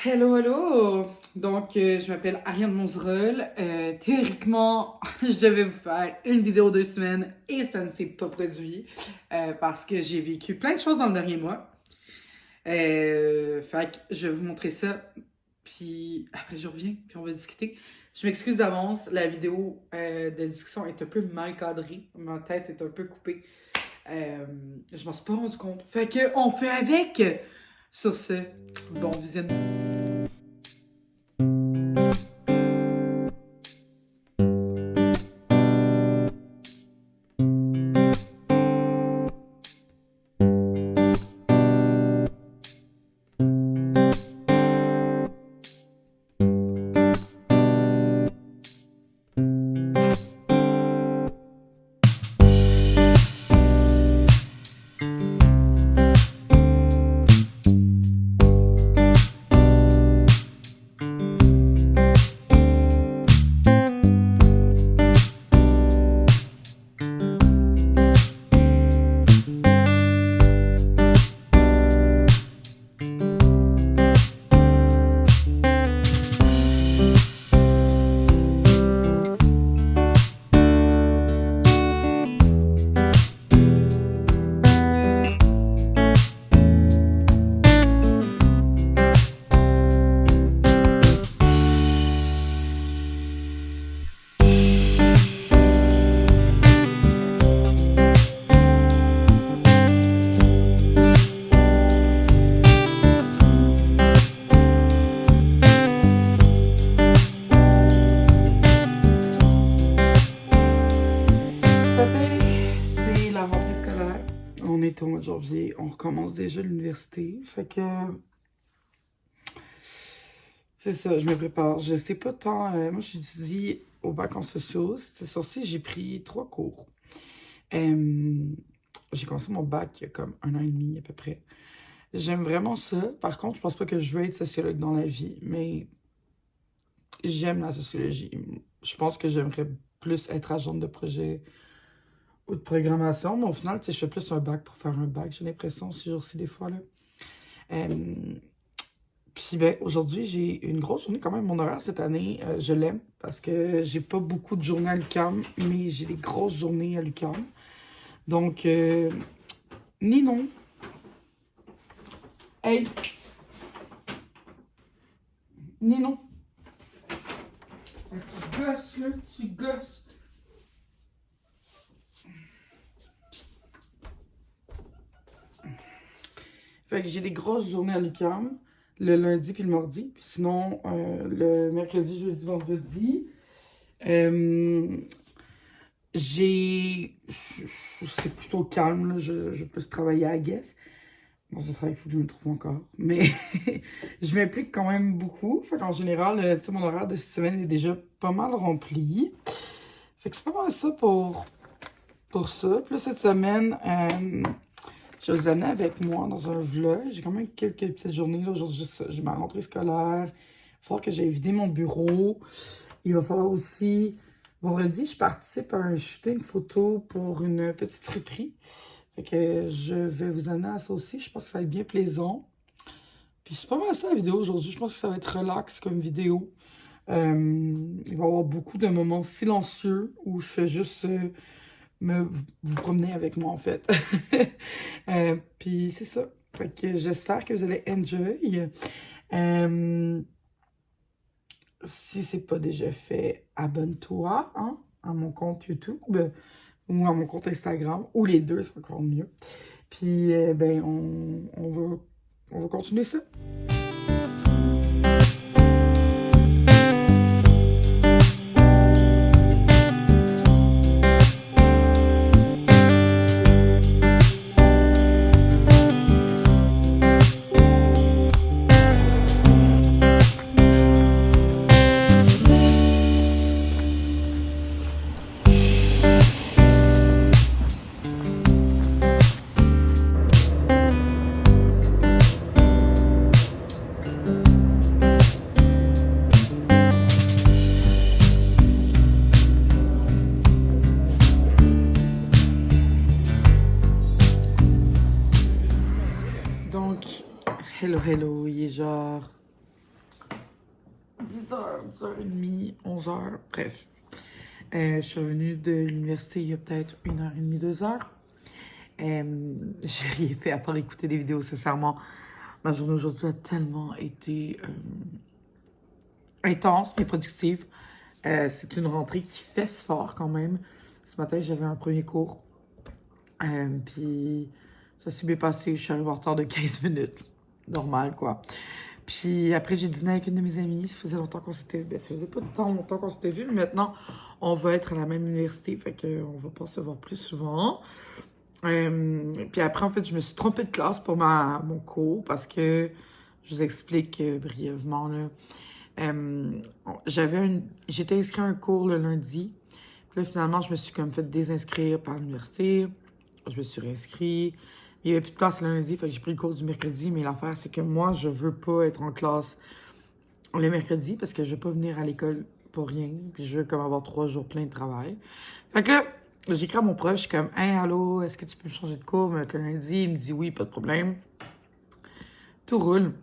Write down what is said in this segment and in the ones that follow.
Hello, hello! Donc, je m'appelle Ariane Monzerol. Théoriquement, je devais vous faire une vidéo 2 semaines et ça ne s'est pas produit parce que j'ai vécu plein de choses dans le dernier mois. Fait que je vais vous montrer ça, puis après je reviens, puis on va discuter. Je m'excuse d'avance, la vidéo de discussion est un peu mal cadrée, ma tête est un peu coupée. Je m'en suis pas rendu compte. Fait que on fait avec! Sur ce, bon visionnement. C'est la rentrée scolaire. On est au mois de janvier, on recommence déjà l'université. Fait que c'est ça, je me prépare. Je sais pas tant. Moi, je j'étudie au bac en sociaux. C'est sur ça, j'ai pris 3 cours. J'ai commencé mon bac il y a comme 1 an et demi à peu près. J'aime vraiment ça. Par contre, je pense pas que je veux être sociologue dans la vie, mais j'aime la sociologie. Je pense que j'aimerais plus être agente de projet ou de programmation, mais au final, tu sais, je fais plus un bac pour faire un bac, j'ai l'impression, ces jours-ci, des fois, là. Puis, ben, aujourd'hui, j'ai une grosse journée quand même. Mon horaire cette année, je l'aime parce que j'ai pas beaucoup de journées à l'UQAM, mais j'ai des grosses journées à l'UQAM. Donc, Ninon. Hey! Ninon! Ah, tu gosses, là, tu gosses. Fait que j'ai des grosses journées à l'UQAM, le lundi puis le mardi. Puis sinon, le mercredi, jeudi, vendredi. C'est plutôt calme, là. Je peux se travailler à Guess. Dans ce travail, il faut que je me trouve encore. Mais je m'implique quand même beaucoup. Fait qu'en général, tu sais, mon horaire de cette semaine est déjà pas mal rempli. Fait que c'est pas mal ça pour ça. Puis là, cette semaine, je vais vous amener avec moi dans un vlog. J'ai quand même quelques petites journées. Là. Aujourd'hui, j'ai ma rentrée scolaire. Il va falloir que j'aille vider mon bureau. Il va falloir aussi... Vendredi, je participe à un shooting photo pour une petite friperie. Fait que je vais vous amener à ça aussi. Je pense que ça va être bien plaisant. Puis c'est pas mal ça la vidéo aujourd'hui. Je pense que ça va être relax comme vidéo. Il va y avoir beaucoup de moments silencieux où je fais juste... vous promener avec moi, en fait. Puis c'est ça. Fait que j'espère que vous allez enjoy. Si c'est pas déjà fait, abonne-toi hein, à mon compte YouTube ou à mon compte Instagram, ou les deux, c'est encore mieux. Puis, ben, on va continuer ça. Hello, hello, il est genre 10h, 10h30, 11h, bref. Je suis revenue de l'université il y a peut-être 1h30, 2h. J'ai rien fait à part écouter des vidéos, sincèrement. Ma journée aujourd'hui a tellement été intense mais productive. C'est une rentrée qui fesse fort quand même. Ce matin, j'avais un premier cours. Puis ça s'est bien passé. Je suis arrivée en retard de 15 minutes. Normal, quoi. Puis après, j'ai dîné avec une de mes amies. Ça faisait longtemps qu'on s'était... Ben, ça faisait pas tant longtemps qu'on s'était vus, mais maintenant, on va être à la même université. Fait qu'on va pas se voir plus souvent. Puis après, en fait, je me suis trompée de classe pour mon cours parce que, je vous explique brièvement, là. J'étais inscrite à un cours le lundi. Puis là, finalement, je me suis comme fait désinscrire par l'université. Je me suis réinscrit. Il n'y avait plus de place le lundi, fait que j'ai pris le cours du mercredi. Mais l'affaire, c'est que moi, je veux pas être en classe le mercredi parce que je veux pas venir à l'école pour rien. Puis je veux comme avoir 3 jours pleins de travail. Fait que là, j'écris à mon prof, je suis comme « Hey, allô, est-ce que tu peux me changer de cours le lundi? » Il me dit « Oui, pas de problème. » Tout roule.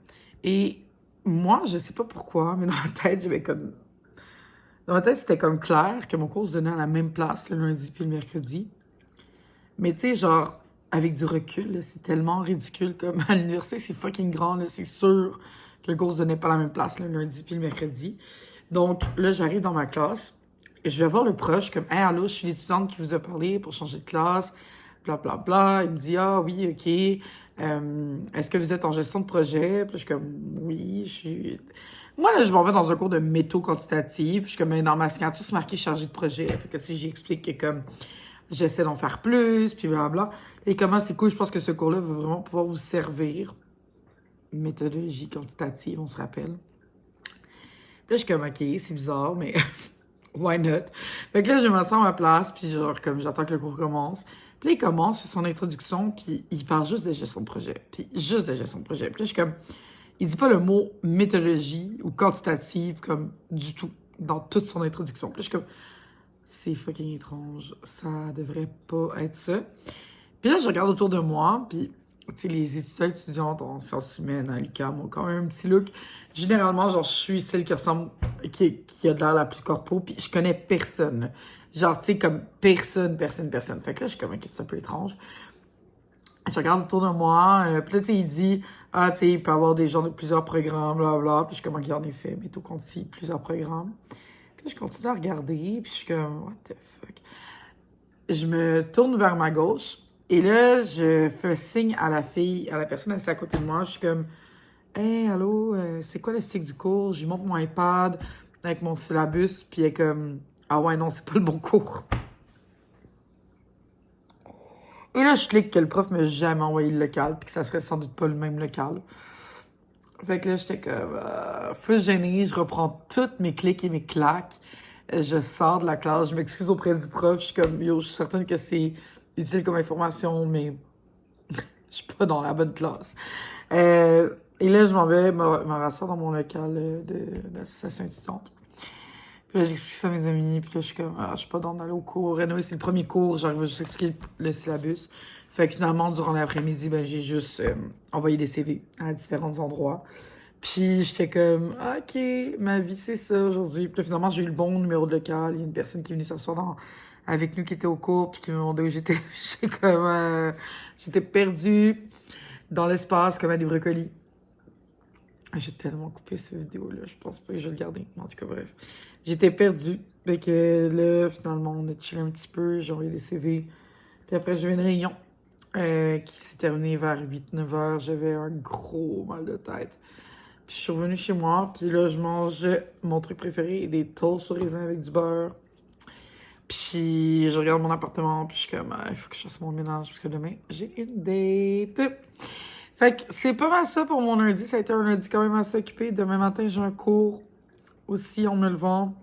Et moi, je sais pas pourquoi, mais dans ma tête, j'avais comme... Dans ma tête, c'était comme clair que mon cours se donnait à la même place le lundi puis le mercredi. Mais tu sais, genre, avec du recul, là, c'est tellement ridicule. Comme à l'université, c'est fucking grand, là, c'est sûr que le cours se donnait pas à la même place le lundi puis le mercredi. Donc là, j'arrive dans ma classe et je vais voir le prof, je suis comme « Hey, allô, je suis l'étudiante qui vous a parlé pour changer de classe. » Bla, bla, bla. Il me dit « Ah oui, OK. Est-ce que vous êtes en gestion de projet? » Puis là, je suis comme « Oui, je suis... » Moi, là, je m'en vais dans un cours de métaux quantitative. Je suis comme dans ma signature, c'est marqué chargé de projet. Fait que, tu sais, j'explique que comme j'essaie d'en faire plus, puis blablabla. Et comment c'est cool, je pense que ce cours-là va vraiment pouvoir vous servir. Méthodologie quantitative, on se rappelle. Puis là, je suis comme, OK, c'est bizarre, mais why not? Fait que là, je m'assois à ma place, puis genre, comme j'attends que le cours commence. Puis là, il commence, fait son introduction, puis il parle juste de gestion de projet. Puis juste de gestion de projet. Puis là, je suis comme, il dit pas le mot méthodologie ou quantitative comme du tout dans toute son introduction. Puis là, je suis comme, c'est fucking étrange. Ça devrait pas être ça. Puis là, je regarde autour de moi, puis tu sais, les étudiantes en sciences humaines à l'UQAM ont quand même un petit look. Généralement, genre, je suis celle qui ressemble, qui a de l'air la plus corpo, puis je connais personne. Genre, tu sais, comme personne. Fait que là, je suis comme, ok, c'est un peu étrange. Je regarde autour de moi, puis là, tu sais, il dit, ah, tu sais, il peut y avoir des gens de plusieurs programmes, blablabla. Puis je suis comme, ok, en effet, mais tout compte ici, plusieurs programmes. Puis là, je continue à regarder, puis je suis comme, what the fuck. Je me tourne vers ma gauche, et là, je fais signe à la personne assise à côté de moi. Je suis comme, hey, allô, c'est quoi le cycle du cours? Je lui montre mon iPad avec mon syllabus, puis elle est comme, ah ouais, non, c'est pas le bon cours. Et là, je clique que le prof m'a jamais envoyé le local, puis que ça serait sans doute pas le même local. Fait que là, j'étais comme, fou gênée, je reprends toutes mes clics et mes claques. Je sors de la classe, je m'excuse auprès du prof, je suis comme, yo, je suis certaine que c'est utile comme information, mais je suis pas dans la bonne classe. Et là, je m'en vais me rasseoir dans mon local d'association étudiante. Puis là, j'explique ça à mes amis, puis là, je suis comme, ah, je suis pas dans d'aller au cours. Anyway, c'est le premier cours, j'arrive à juste expliquer le syllabus. Fait que finalement, durant l'après-midi, ben, j'ai juste envoyé des CV à différents endroits. Puis j'étais comme, OK, ma vie, c'est ça aujourd'hui. Puis là, finalement, j'ai eu le bon numéro de local. Il y a une personne qui est venue s'asseoir avec nous qui était au cours, puis qui me demandait où j'étais. J'étais comme, j'étais perdue dans l'espace comme à des brocolis. J'ai tellement coupé cette vidéo-là, je pense pas que je vais le garder. En tout cas, bref. J'étais perdue. Fait que là, finalement, on a chillé un petit peu, j'ai envoyé des CV. Puis après, j'ai eu une réunion qui s'est terminée vers 8-9 heures. J'avais un gros mal de tête. Puis je suis revenue chez moi, puis là, je mange mon truc préféré, des toasts au raisin avec du beurre. Puis je regarde mon appartement, puis je suis comme, il faut que je fasse mon ménage, parce que demain, j'ai une date. Fait que c'est pas mal ça pour mon lundi. Ça a été un lundi quand même assez occupé. Demain matin, j'ai un cours aussi en me levant.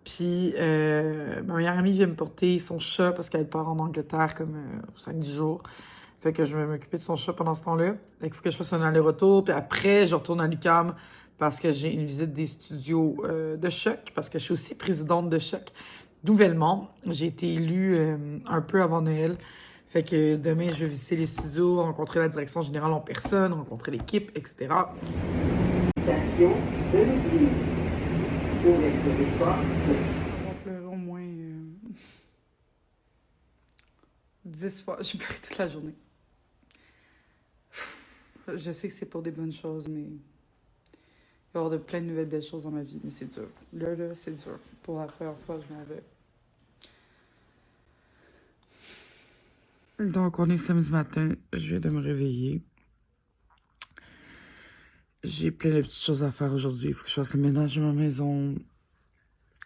Puis ma meilleure amie vient me porter son chat parce qu'elle part en Angleterre comme 5-10 jours. Fait que je vais m'occuper de son chat pendant ce temps-là. Fait qu'il faut que je fasse un aller-retour. Puis après, je retourne à l'UQAM parce que j'ai une visite des studios de Choc, parce que je suis aussi présidente de Choc. Nouvellement, j'ai été élue un peu avant Noël. Fait que demain, je vais visiter les studios, rencontrer la direction générale en personne, rencontrer l'équipe, etc. station de l'église. Pour être pas, On va pleurer au moins 10 fois. J'ai pleuré toute la journée. Je sais que c'est pour des bonnes choses, mais il va y avoir plein de nouvelles belles choses dans ma vie, mais c'est dur. Là, c'est dur. Pour la première fois, je m'en vais. Donc, on est samedi matin. Je viens de me réveiller. J'ai plein de petites choses à faire aujourd'hui. Il faut que je fasse le ménage de ma maison.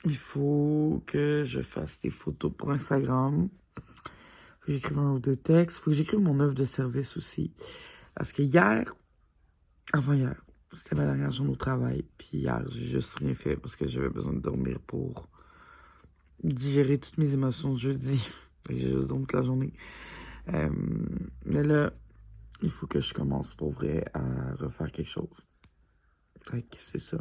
Il faut que je fasse des photos pour Instagram. Il faut que j'écrive un ou deux textes. Il faut que j'écrive mon œuvre de service aussi. Parce que avant-hier, c'était ma dernière journée au travail. Puis hier, j'ai juste rien fait parce que j'avais besoin de dormir pour digérer toutes mes émotions de jeudi. Fait que j'ai juste dormi toute la journée. Mais là, il faut que je commence pour vrai à refaire quelque chose. Fait que c'est ça.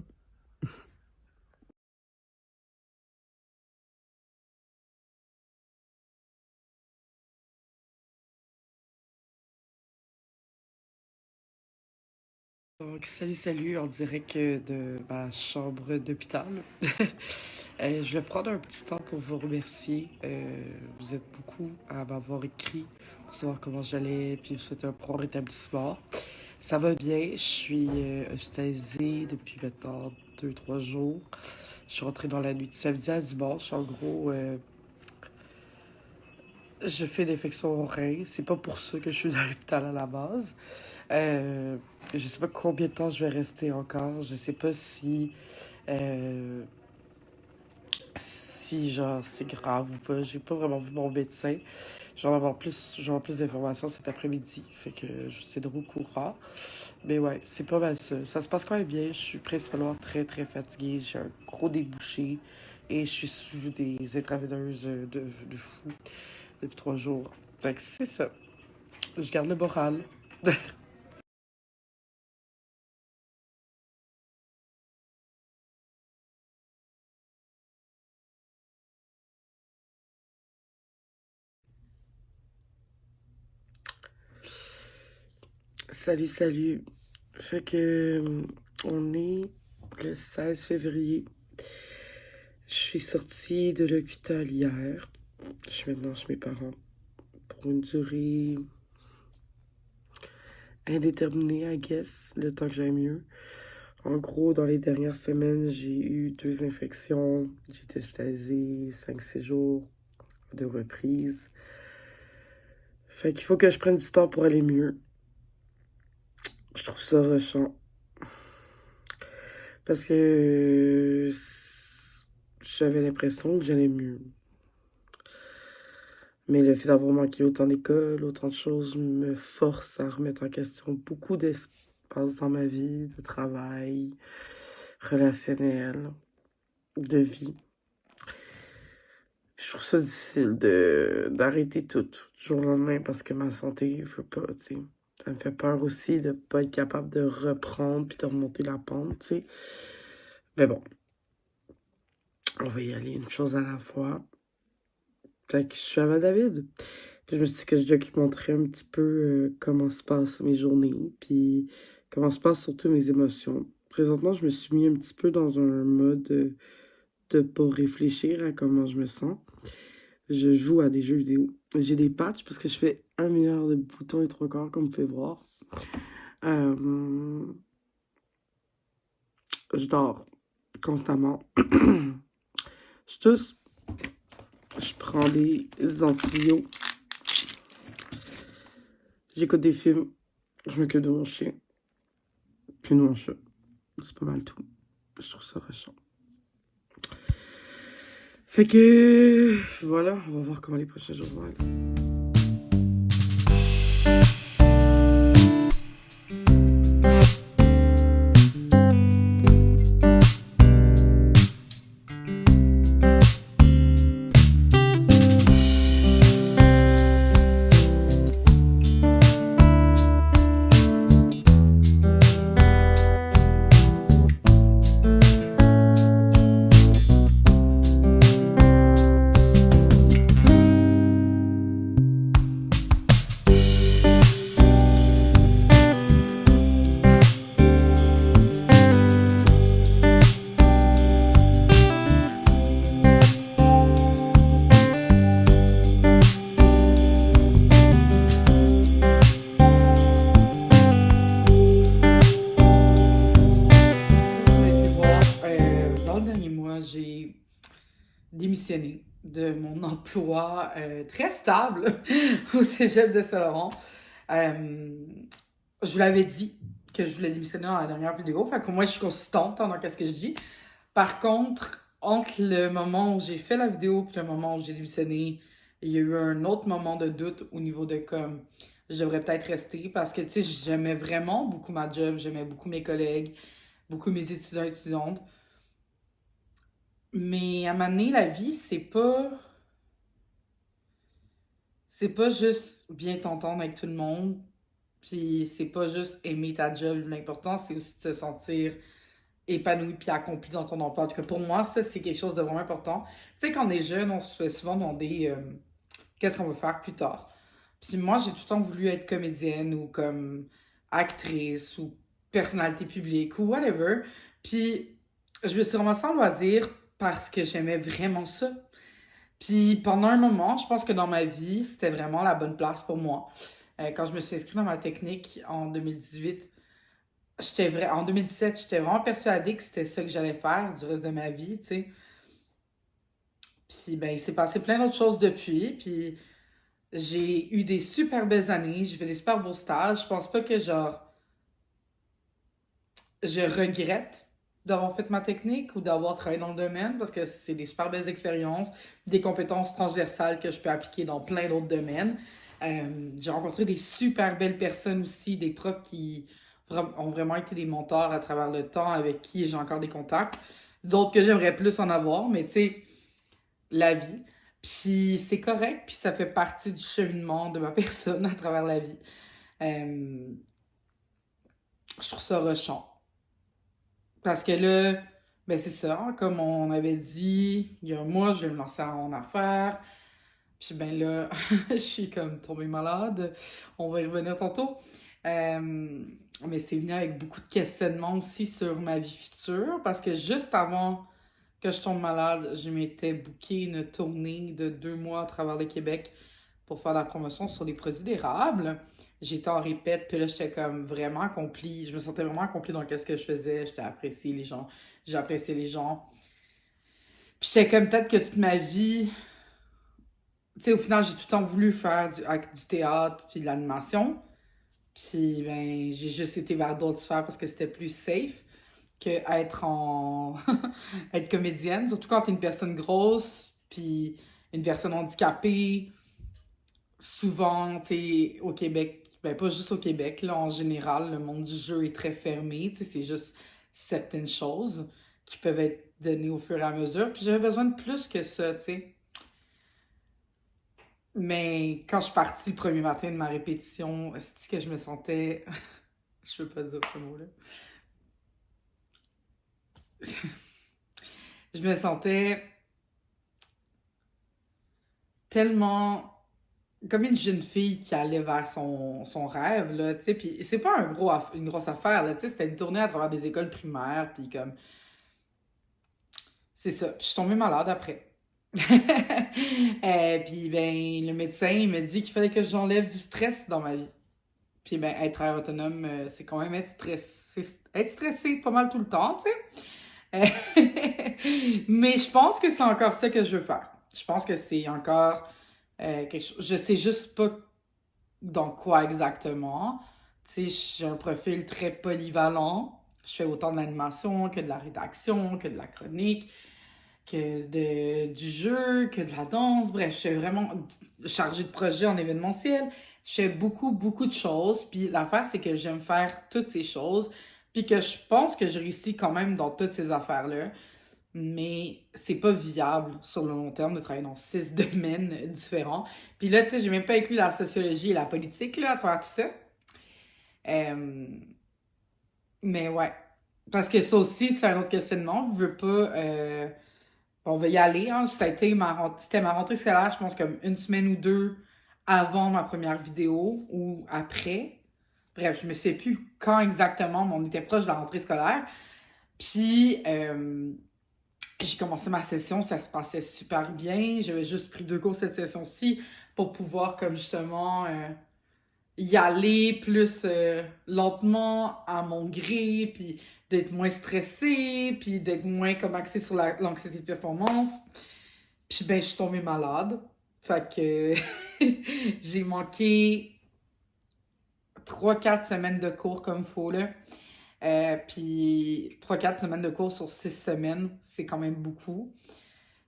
Donc, salut, en direct de ma chambre d'hôpital. Je vais prendre un petit temps pour vous remercier. Vous êtes beaucoup à m'avoir écrit pour savoir comment j'allais, puis vous souhaiter un prompt rétablissement. Ça va bien, je suis hospitalisée depuis maintenant 2-3 jours. Je suis rentrée dans la nuit de samedi à dimanche. En gros, je fais une infection au rein. C'est pas pour ça que je suis dans l'hôpital à la base. Je sais pas combien de temps je vais rester encore. Je sais pas euh, si genre c'est grave ou pas. J'ai pas vraiment vu mon médecin. Je vais en avoir plus, je vais avoir plus d'informations cet après-midi. Fait que je suis au courant. Mais ouais, c'est pas mal ça. Ça se passe quand même bien. Je suis principalement très très fatiguée. J'ai un gros débouché. Et je suis sous des intraveineuses de fou depuis 3 jours. Fait que c'est ça. Je garde le moral. Salut. Fait que on est le 16 février. Je suis sortie de l'hôpital hier. Je suis maintenant chez mes parents pour une durée indéterminée, I guess, le temps que j'aille mieux. En gros, dans les dernières semaines, j'ai eu 2 infections. J'ai été hospitalisée 5-6 jours, à 2 reprises. Fait qu'il faut que je prenne du temps pour aller mieux. Je trouve ça rushant. Parce que j'avais l'impression que j'allais mieux. Mais le fait d'avoir manqué autant d'école, autant de choses, me force à remettre en question beaucoup d'espace dans ma vie, de travail, relationnel, de vie. Je trouve ça difficile d'arrêter tout du jour au lendemain parce que ma santé veut pas, tu sais. Ça me fait peur aussi de pas être capable de reprendre puis de remonter la pente, tu sais. Mais bon, on va y aller une chose à la fois. Fait que je suis avec David. Puis je me suis dit que je documenterais un petit peu comment se passent mes journées, puis comment se passent surtout mes émotions. Présentement, je me suis mis un petit peu dans un mode de pas réfléchir à comment je me sens. Je joue à des jeux vidéo. J'ai des patchs parce que je fais 1 milliard de boutons et 3 quarts, comme vous pouvez voir. Euh, je dors constamment. Je tousse. Je prends des antibiotiques. J'écoute des films. Je m'occupe de mon chien. Puis de mon chat. C'est pas mal tout. Je trouve ça rushant. Fait que voilà, on va voir comment les prochains jours vont aller. démissionné de mon emploi très stable au cégep de Saint-Laurent. Je vous l'avais dit que je voulais démissionner dans la dernière vidéo, fait qu'au moins je suis consistante dans ce que je dis. Par contre, entre le moment où j'ai fait la vidéo et le moment où j'ai démissionné, il y a eu un autre moment de doute au niveau de comme je devrais peut-être rester parce que tu sais, j'aimais vraiment beaucoup ma job, j'aimais beaucoup mes collègues, beaucoup mes étudiants et étudiantes. Mais à un moment donné, la vie, c'est pas juste bien t'entendre avec tout le monde, puis c'est pas juste aimer ta job. L'important, c'est aussi de se sentir épanoui puis accompli dans ton emploi. En tout cas, pour moi, ça, c'est quelque chose de vraiment important. Tu sais, quand on est jeune, on se fait souvent demander qu'est-ce qu'on veut faire plus tard. Puis moi, j'ai tout le temps voulu être comédienne ou comme actrice ou personnalité publique ou whatever. Puis je me suis ramassée en loisir parce que j'aimais vraiment ça. Puis pendant un moment, je pense que dans ma vie, c'était vraiment la bonne place pour moi. Quand je me suis inscrite dans ma technique en 2018, en 2017, j'étais vraiment persuadée que c'était ça que j'allais faire du reste de ma vie, tu sais. Puis ben, il s'est passé plein d'autres choses depuis, puis j'ai eu des super belles années, j'ai fait des super beaux stages. Je pense pas que, genre, je regrette d'avoir fait ma technique ou d'avoir travaillé dans le domaine parce que c'est des super belles expériences, des compétences transversales que je peux appliquer dans plein d'autres domaines. J'ai rencontré des super belles personnes aussi, des profs qui ont vraiment été des mentors à travers le temps avec qui j'ai encore des contacts. D'autres que j'aimerais plus en avoir, mais tu sais, la vie. Puis c'est correct, puis ça fait partie du cheminement de ma personne à travers la vie. Euh, je trouve ça rushant. Parce que là, ben c'est ça, hein, comme on avait dit il y a un mois, je vais me lancer en affaires. Puis ben là, je suis comme tombée malade. On va y revenir tantôt. Euh, mais c'est venu avec beaucoup de questionnements aussi sur ma vie future. Parce que juste avant que je tombe malade, je m'étais booké une tournée de 2 mois à travers le Québec pour faire la promotion sur les produits d'érable. J'étais en répète, puis là, j'étais comme vraiment accomplie. Je me sentais vraiment accomplie dans ce que je faisais. J'étais appréciée les gens. J'ai apprécié les gens. Puis j'étais comme peut-être que toute ma vie, tu sais, au final, j'ai tout le temps voulu faire du théâtre puis de l'animation. Puis, ben, j'ai juste été vers d'autres sphères parce que c'était plus safe que être comédienne. Surtout quand t'es une personne grosse, puis une personne handicapée. Souvent, tu sais, au Québec, ben pas juste au Québec, là, en général, le monde du jeu est très fermé. Tu sais, c'est juste certaines choses qui peuvent être données au fur et à mesure. Puis j'avais besoin de plus que ça, tu sais. Mais quand je suis partie le premier matin de ma répétition, c'est que je me sentais. Je peux pas dire ce mot-là. Je me sentais tellement comme une jeune fille qui allait vers son rêve, là, tu sais. Puis c'est pas une grosse affaire, là, tu sais. C'était une tournée à travers des écoles primaires, puis comme. C'est ça. Puis je suis tombée malade après. Puis ben, le médecin, il me dit qu'il fallait que j'enlève du stress dans ma vie. Puis ben, être travailleur autonome, c'est quand même être stressé pas mal tout le temps, tu sais. Mais je pense que c'est encore ça que je veux faire. Je pense que c'est encore quelque chose. Je sais juste pas dans quoi exactement. Tu sais, j'ai un profil très polyvalent. Je fais autant de l'animation que de la rédaction, que de la chronique, du jeu, que de la danse. Bref, je suis vraiment chargée de projet en événementiel. Je fais beaucoup, beaucoup de choses. Puis l'affaire, c'est que j'aime faire toutes ces choses. Puis que je pense que je réussis quand même dans toutes ces affaires-là. Mais c'est pas viable sur le long terme de travailler dans 6 domaines différents. Puis là, tu sais, j'ai même pas inclus la sociologie et la politique là, à travers tout ça. Euh, mais ouais. Parce que ça aussi, c'est un autre questionnement. Je veux pas. On va y aller, hein. C'était ma rentrée scolaire, je pense, comme une semaine ou deux avant ma première vidéo ou après. Bref, je me sais plus quand exactement, mais on était proche de la rentrée scolaire. Puis, j'ai commencé ma session, ça se passait super bien. J'avais juste pris 2 cours cette session-ci pour pouvoir, comme justement, y aller plus lentement, à mon gré, puis d'être moins stressée, puis d'être moins comme axée sur l'anxiété de performance. Puis ben, je suis tombée malade. Fait que j'ai manqué 3-4 semaines de cours comme il faut, là. Puis 3-4 semaines de cours sur 6 semaines, c'est quand même beaucoup.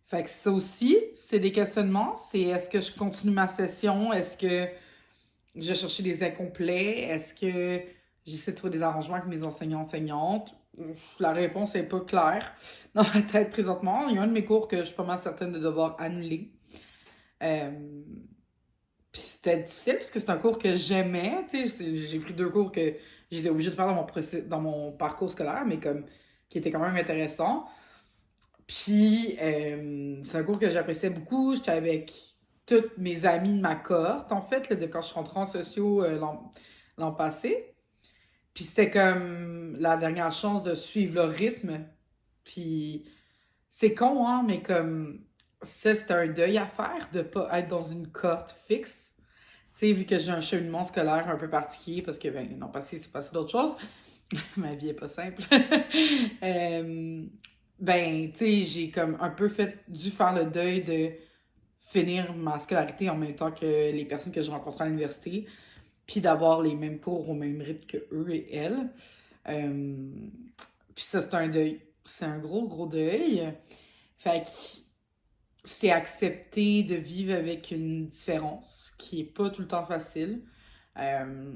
Fait que ça aussi, c'est des questionnements. C'est est-ce que je continue ma session? Est-ce que je vais chercher des incomplets? Est-ce que j'essaie de trouver des arrangements avec mes enseignants-enseignantes? La réponse n'est pas claire dans ma tête présentement. Il y a un de mes cours que je suis pas mal certaine de devoir annuler. Euh, Puis c'était difficile parce que c'est un cours que j'aimais. Tu sais, j'ai pris 2 cours que j'étais obligée de faire dans mon parcours scolaire, mais comme qui était quand même intéressant. Puis c'est un cours que j'appréciais beaucoup. J'étais avec toutes mes amies de ma cohorte, en fait, là, de quand je suis rentrée en sociaux l'an passé. Puis c'était comme la dernière chance de suivre le rythme. Puis c'est con, hein, mais comme ça, c'était un deuil à faire de pas être dans une cohorte fixe. Tu sais, vu que j'ai un cheminement scolaire un peu particulier, parce que, ben, l'an passé, c'est passé d'autres choses. Ma vie est pas simple. Euh, ben, tu sais, j'ai comme un peu dû faire le deuil de finir ma scolarité en même temps que les personnes que je rencontrais à l'université, puis d'avoir les mêmes cours au même rythme que eux et elles. Euh, Puis ça, c'est un deuil. C'est un gros, gros deuil. Fait que c'est accepter de vivre avec une différence qui est pas tout le temps facile. Euh,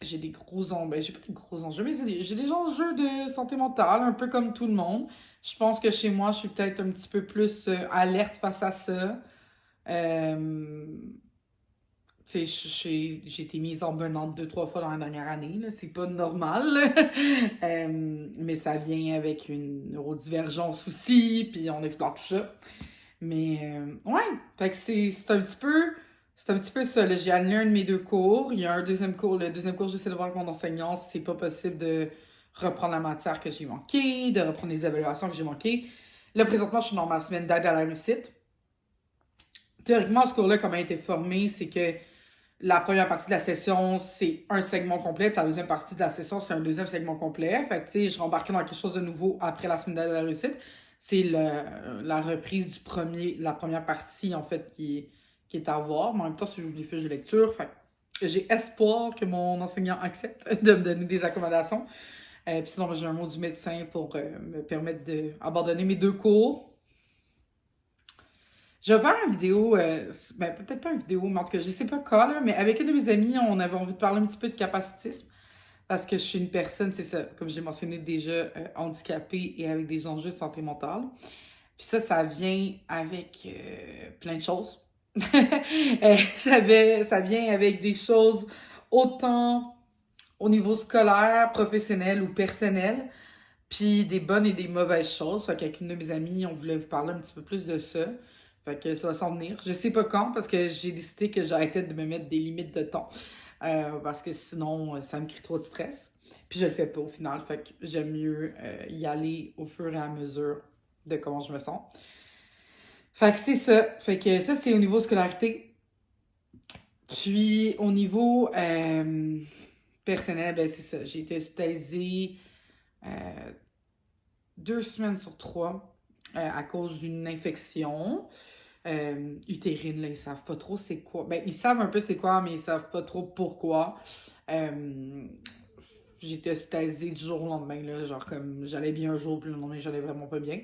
j'ai des gros enjeux, ben, j'ai pas des gros enjeux, mais j'ai des enjeux de santé mentale, un peu comme tout le monde. Je pense que chez moi, je suis peut-être un petit peu plus alerte face à ça. Euh, Tu sais, j'ai été mise en burn-out 2-3 fois dans la dernière année, là. C'est pas normal, là. Mais ça vient avec une neurodivergence aussi, puis on explore tout ça. Mais ouais, fait que c'est un petit peu ça, là. J'ai annulé un de mes 2 cours. Il y a un deuxième cours. Le deuxième cours, j'essaie de voir avec mon enseignant si c'est pas possible de reprendre la matière que j'ai manquée, de reprendre les évaluations que j'ai manquées. Là, présentement, je suis dans ma semaine d'aide à la réussite. Théoriquement, ce cours-là, comment il a été formé, c'est que la première partie de la session, c'est un segment complet, puis la deuxième partie de la session, c'est un deuxième segment complet. Fait que, tu sais, je rembarquais dans quelque chose de nouveau après la semaine d'aide à la réussite. C'est la reprise la première partie, en fait, qui est à voir. Mais en même temps, si j'ouvre les fiches de lecture, fait que j'ai espoir que mon enseignant accepte de me donner des accommodations. Puis sinon, j'ai un mot du médecin pour me permettre d'abandonner mes 2 cours. Je vais faire une vidéo, ben peut-être pas une vidéo, mais en tout cas, je sais pas quand, là, mais avec une de mes amies, on avait envie de parler un petit peu de capacitisme, parce que je suis une personne, c'est ça, comme j'ai mentionné déjà, handicapée et avec des enjeux de santé mentale. Puis ça vient avec plein de choses. Ça vient avec des choses autant au niveau scolaire, professionnel ou personnel, puis des bonnes et des mauvaises choses. Fait qu'avec une de mes amies, on voulait vous parler un petit peu plus de ça. Fait que ça va s'en venir. Je sais pas quand, parce que j'ai décidé que j'arrêtais de me mettre des limites de temps. Parce que sinon, ça me crée trop de stress. Puis je le fais pas au final. Fait que j'aime mieux y aller au fur et à mesure de comment je me sens. Fait que c'est ça. Fait que ça, c'est au niveau scolarité. Puis au niveau personnel, ben c'est ça. J'ai été hospitalisée 2 semaines sur 3 à cause d'une infection utérine. Là, ils savent pas trop c'est quoi. Ben, ils savent un peu c'est quoi, mais ils savent pas trop pourquoi. J'ai été hospitalisée du jour au lendemain. Là, genre comme j'allais bien un jour, puis le lendemain, j'allais vraiment pas bien.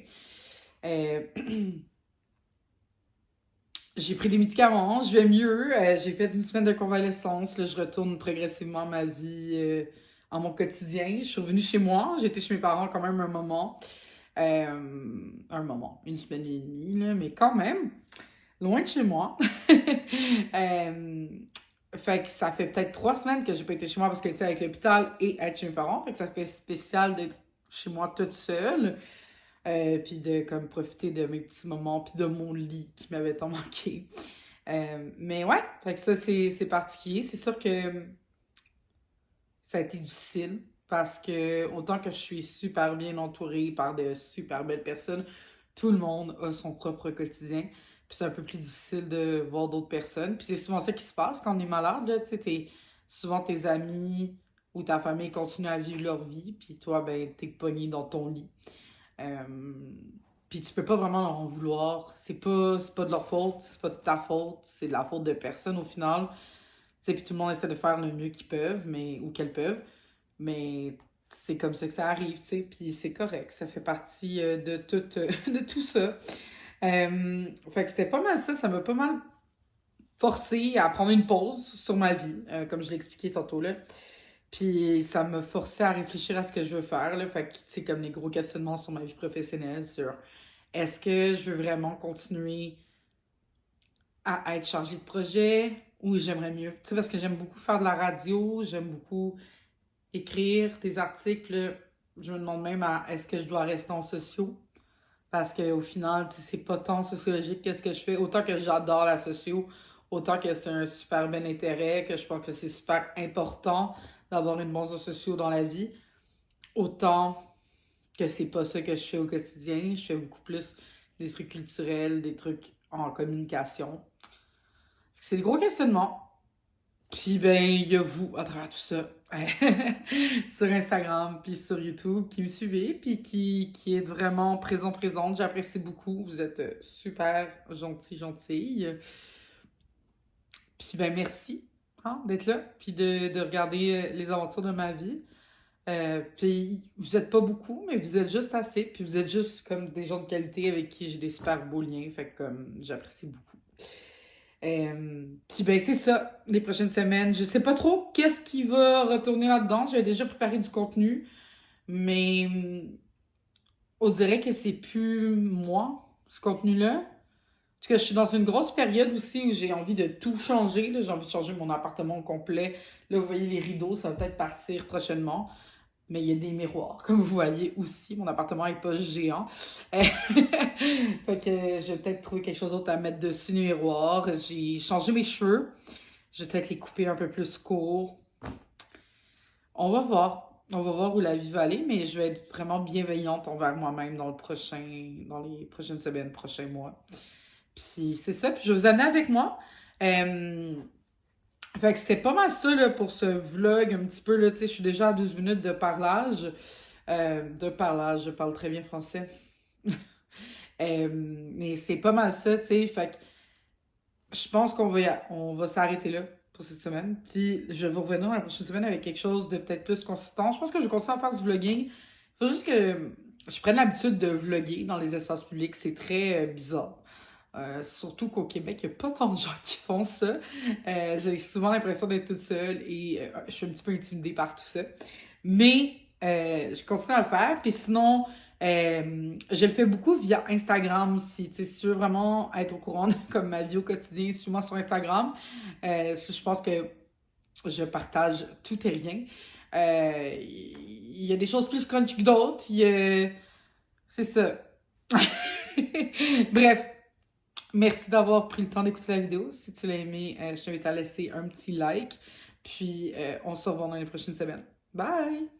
Euh, J'ai pris des médicaments, je vais mieux. J'ai fait une semaine de convalescence. Là, je retourne progressivement ma vie en mon quotidien. Je suis revenue chez moi. J'ai été chez mes parents quand même un moment. Une semaine et demie, là, mais quand même, loin de chez moi. Fait que ça fait peut-être 3 semaines que j'ai pas été chez moi parce que, tu sais, avec l'hôpital et être chez mes parents, fait que ça fait spécial d'être chez moi toute seule. Puis de comme profiter de mes petits moments, puis de mon lit qui m'avait tant manqué. Mais ouais, fait que ça, c'est particulier. C'est sûr que ça a été difficile parce que autant que je suis super bien entourée par de super belles personnes, tout le monde a son propre quotidien. Puis c'est un peu plus difficile de voir d'autres personnes. Puis c'est souvent ça qui se passe quand on est malade, là. Tu sais, souvent tes amis ou ta famille continuent à vivre leur vie, puis toi, ben, t'es pogné dans ton lit. Euh, Puis tu peux pas vraiment leur en vouloir. C'est pas de leur faute, c'est pas de ta faute, c'est de la faute de personne au final. Tu sais, puis tout le monde essaie de faire le mieux qu'ils peuvent, ou qu'elles peuvent. Mais c'est comme ça que ça arrive, tu sais, puis c'est correct. Ça fait partie de tout ça. Fait que c'était pas mal ça. Ça m'a pas mal forcé à prendre une pause sur ma vie, comme je l'ai expliqué tantôt là. Puis ça m'a forcé à réfléchir à ce que je veux faire, là. Fait que, tu sais, comme les gros questionnements sur ma vie professionnelle, sur est-ce que je veux vraiment continuer à être chargée de projet ou j'aimerais mieux. Tu sais, parce que j'aime beaucoup faire de la radio, j'aime beaucoup écrire des articles. Là. Je me demande même est-ce que je dois rester en sociaux. Parce qu'au final, tu sais, c'est pas tant sociologique que ce que je fais. Autant que j'adore la socio, autant que c'est un super bon intérêt, que je pense que c'est super important d'avoir une bonne socio dans la vie. Autant que c'est pas ça que je fais au quotidien. Je fais beaucoup plus des trucs culturels, des trucs en communication. C'est des gros questionnements. Puis ben, il y a vous à travers tout ça sur Instagram puis sur YouTube qui me suivez puis qui êtes vraiment présente. J'apprécie beaucoup. Vous êtes super gentille. Puis ben merci d'être là puis de regarder les aventures de ma vie. Puis vous êtes pas beaucoup, mais vous êtes juste assez. Puis vous êtes juste comme des gens de qualité avec qui j'ai des super beaux liens. Fait que comme j'apprécie beaucoup. Puis ben c'est ça, les prochaines semaines. Je sais pas trop qu'est-ce qui va retourner là-dedans. J'avais déjà préparé du contenu, mais on dirait que c'est plus moi, ce contenu-là. En tout cas, je suis dans une grosse période aussi où j'ai envie de tout changer. Là. J'ai envie de changer mon appartement au complet. Là, vous voyez les rideaux, ça va peut-être partir prochainement. Mais il y a des miroirs, comme vous voyez aussi. Mon appartement n'est pas géant. Fait que je vais peut-être trouver quelque chose d'autre à mettre dessus les miroirs. J'ai changé mes cheveux. Je vais peut-être les couper un peu plus courts. On va voir. On va voir où la vie va aller, mais je vais être vraiment bienveillante envers moi-même dans les prochaines semaines, prochains mois. Puis c'est ça. Puis je vais vous amener avec moi. Fait que c'était pas mal ça là, pour ce vlog un petit peu. Là, tu sais, je suis déjà à 12 minutes de parlage. Je parle très bien français. Mais c'est pas mal ça, tu sais. Fait que je pense on va s'arrêter là pour cette semaine. Puis je vais vous revenir dans la prochaine semaine avec quelque chose de peut-être plus consistant. Je pense que je vais continuer à faire du vlogging. Il faut juste que je prenne l'habitude de vlogger dans les espaces publics. C'est très bizarre. Surtout qu'au Québec, il n'y a pas tant de gens qui font ça. J'ai souvent l'impression d'être toute seule et je suis un petit peu intimidée par tout ça. Mais je continue à le faire. Puis sinon, je le fais beaucoup via Instagram aussi. T'sais, si tu veux vraiment être au courant de comme ma vie au quotidien, suis-moi sur Instagram. Je pense que je partage tout et rien. Il y a des choses plus crunchy que d'autres. C'est ça. Bref. Merci d'avoir pris le temps d'écouter la vidéo. Si tu l'as aimé, je t'invite à laisser un petit like. Puis, on se revoit dans les prochaines semaines. Bye!